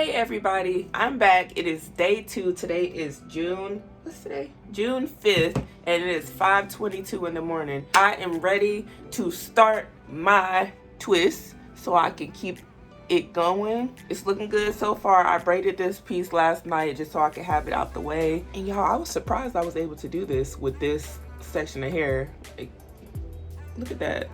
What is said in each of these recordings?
Hey everybody, I'm back. It is day 2. Today is June 5th, and it is 5:22 in the morning. I am ready to start my twist so I can keep it going. It's looking good so far. I braided this piece last night just so I could have it out the way. And y'all, I was surprised I was able to do this with this section of hair. Like, look at that.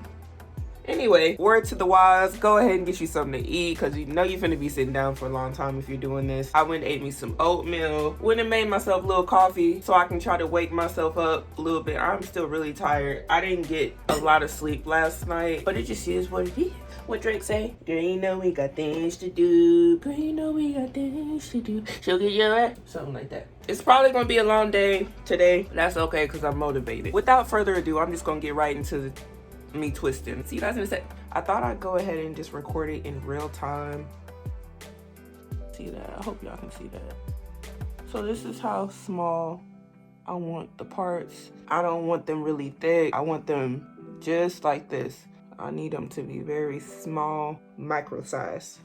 Anyway, word to the wise, go ahead and get you something to eat because you know you're finna be sitting down for a long time if you're doing this. I went and ate me some oatmeal, went and made myself a little coffee so I can try to wake myself up a little bit. I'm still really tired. I didn't get a lot of sleep last night, but it just is what it is. What Drake say? Girl, you know we got things to do. Girl, you know we got things to do. She'll get your ass. Something like that. It's probably gonna be a long day today, but that's okay because I'm motivated. Without further ado, I'm just gonna get right into me twisting. See, that's what I said. I thought I'd go ahead and just record it in real time. See that? I hope y'all can see that. So this is how small I want the parts. I don't want them really thick. I want them just like this. I need them to be very small, micro size.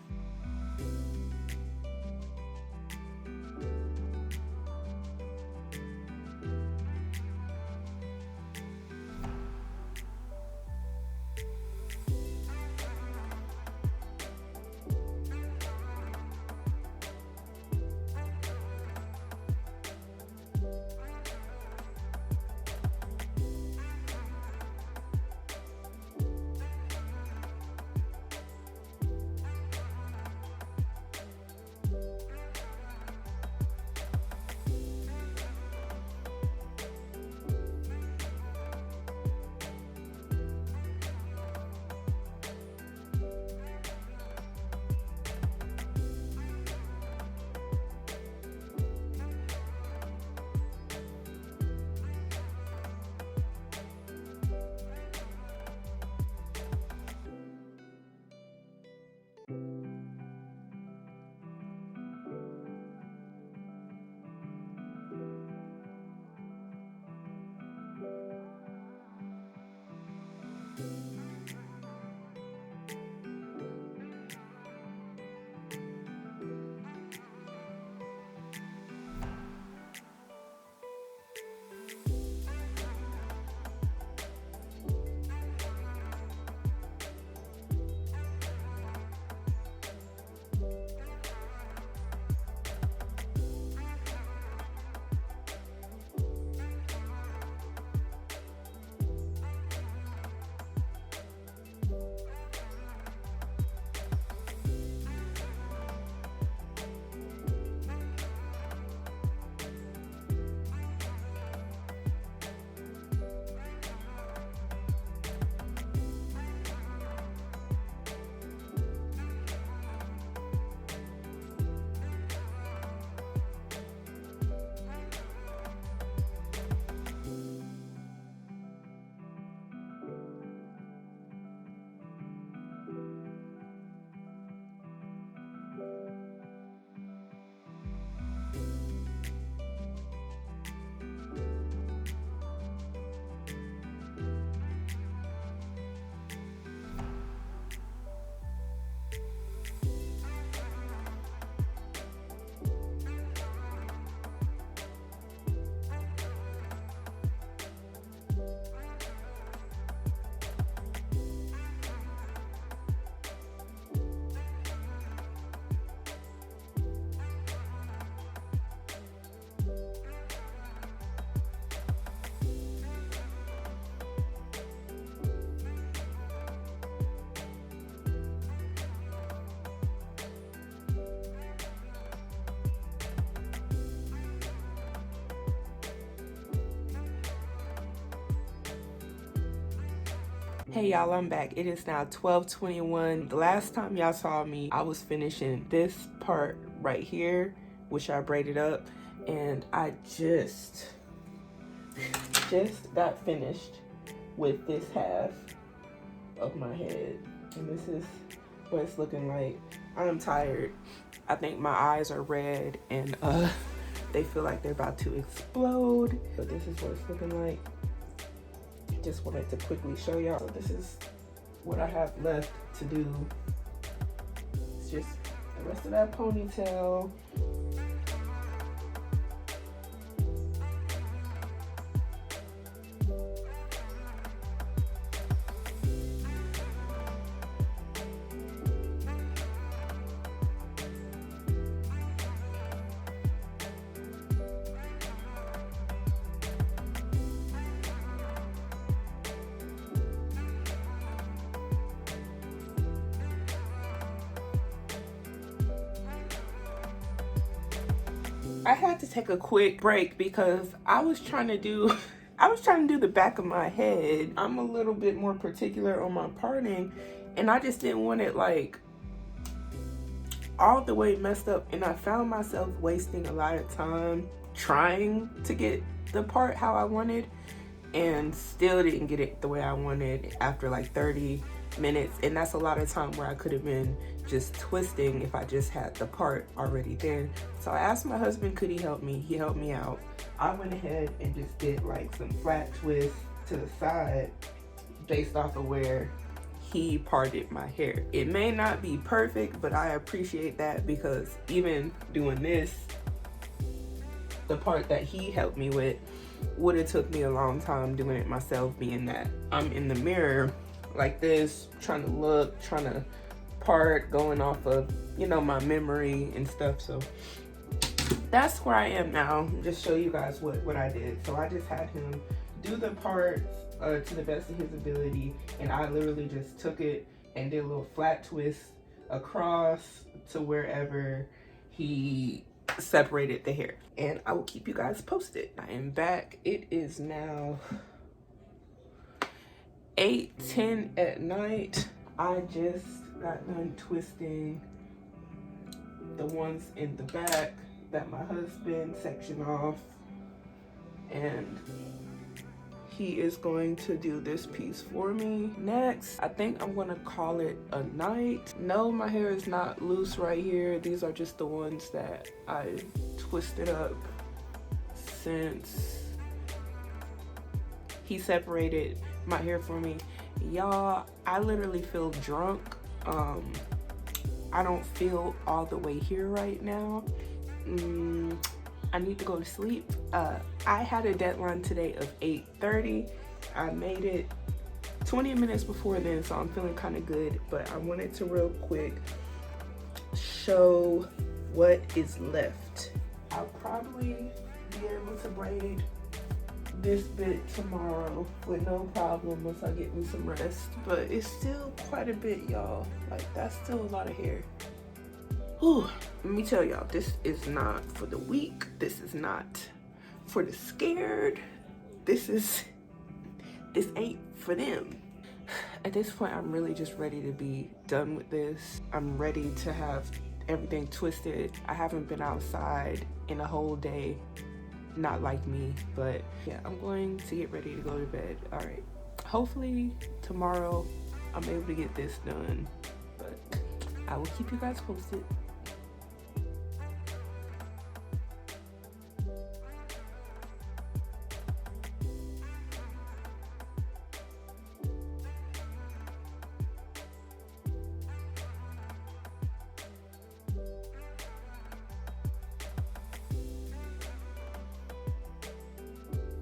Hey y'all, I'm back. It is now 12:21. The last time y'all saw me, I was finishing this part right here, which I braided up, and I just got finished with this half of my head. And this is what it's looking like. I'm tired. I think my eyes are red and they feel like they're about to explode. But this is what it's looking like. Just wanted to quickly show y'all. So this is what I have left to do. It's just the rest of that ponytail. I had to take a quick break because I was trying to do the back of my head. I'm a little bit more particular on my parting, and I just didn't want it like all the way messed up, and I found myself wasting a lot of time trying to get the part how I wanted and still didn't get it the way I wanted after like 30 minutes. And that's a lot of time where I could have been just twisting if I just had the part already there. So I asked my husband, could he help me? He helped me out. I went ahead and just did like some flat twists to the side based off of where he parted my hair. It may not be perfect, but I appreciate that because even doing this, the part that he helped me with would have took me a long time doing it myself, being that I'm in the mirror like this, trying to look, trying to part, going off of, you know, my memory and stuff. So that's where I am now. Just show you guys what I did. So I just had him do the parts to the best of his ability, and I literally just took it and did a little flat twist across to wherever he separated the hair, and I will keep you guys posted. I am back. It is now 8:10 at night. I just got done twisting the ones in the back that my husband sectioned off, and he is going to do this piece for me next. I think I'm gonna call it a night. No, my hair is not loose right here. These are just the ones that I twisted up since he separated my hair for me. Y'all, I literally feel drunk. I don't feel all the way here right now. I need to go to sleep. I had a deadline today of 8:30. I made it 20 minutes before then, so I'm feeling kind of good, but I wanted to real quick show what is left. I'll probably be able to braid this bit tomorrow with no problem once I get me some rest, but it's still quite a bit, y'all. Like, that's still a lot of hair. Whew. Let me tell y'all, this is not for the weak. This is not for the scared. This ain't for them. At this point, I'm really just ready to be done with this. I'm ready to have everything twisted. I haven't been outside in a whole day. Not like me, but yeah, I'm going to get ready to go to bed. All right, hopefully tomorrow I'm able to get this done, but I will keep you guys posted.